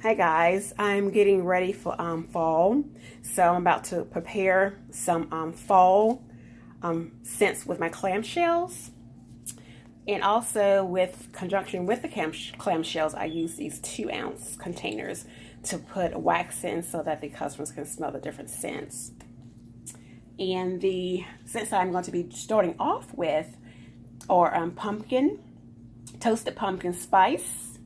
Hi guys, I'm getting ready for fall, so I'm about to prepare some fall scents with my clamshells, and also with conjunction with the clamshells, I use these 2-ounce containers to put wax in so that the customers can smell the different scents. And the scents that I'm going to be starting off with are pumpkin, toasted pumpkin spice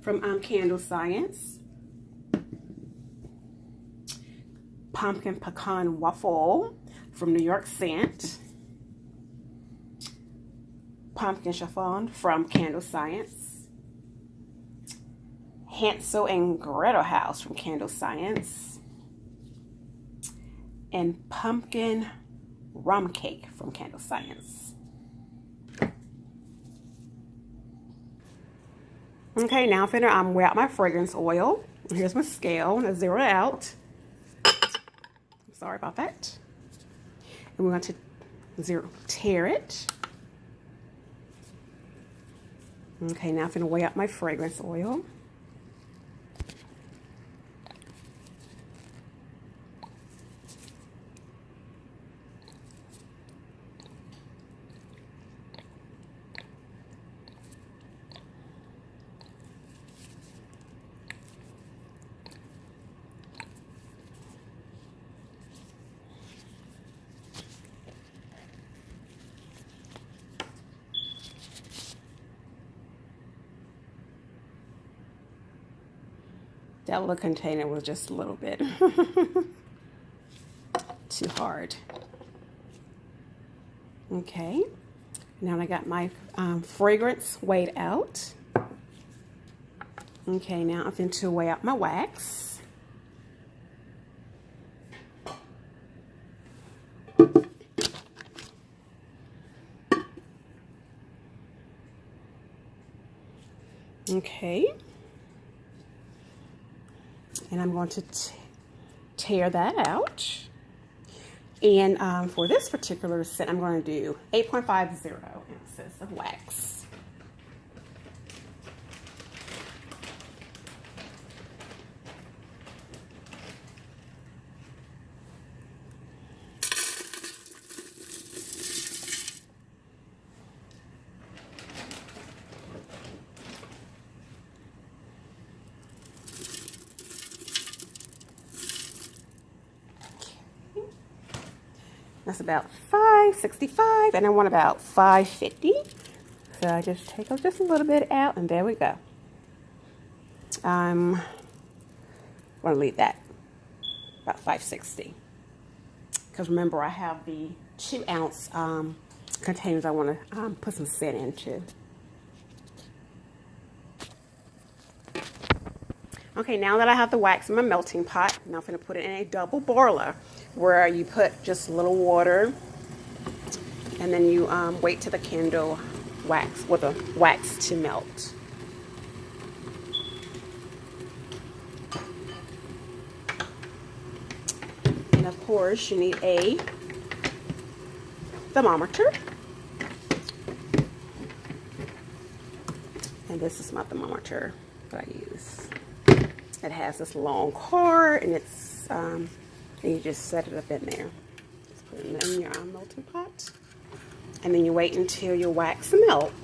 from Candle Science, pumpkin pecan waffle from New York Scent, pumpkin chiffon from Candle Science, Hansel and Gretel House from Candle Science, and pumpkin rum cake from Candle Science. Okay, now I'm weigh out my fragrance oil. Here's my scale. I'm gonna zero it out. Sorry about that. And we're going to tare it. Okay, now I'm gonna weigh out my fragrance oil. That little container was just a little bit too hard. Okay, now I got my fragrance weighed out. Okay, now I'm going to weigh out my wax. Okay. And I'm going to tear that out. And for this particular scent, I'm going to do 8.50 ounces of wax. That's about 565, and I want about 550. So I just take just a little bit out, and there we go. I'm going to leave that about 560. Because remember, I have the 2-ounce containers I want to put some scent into. Okay, now that I have the wax in my melting pot, now I'm going to put it in a double boiler where you put just a little water and then you wait till the candle wax with the wax to melt. And of course, you need a thermometer. And this is my thermometer that I use. It has this long cord, and it's and you just set it up in there. Just put it in your melting pot, and then you wait until your wax melts.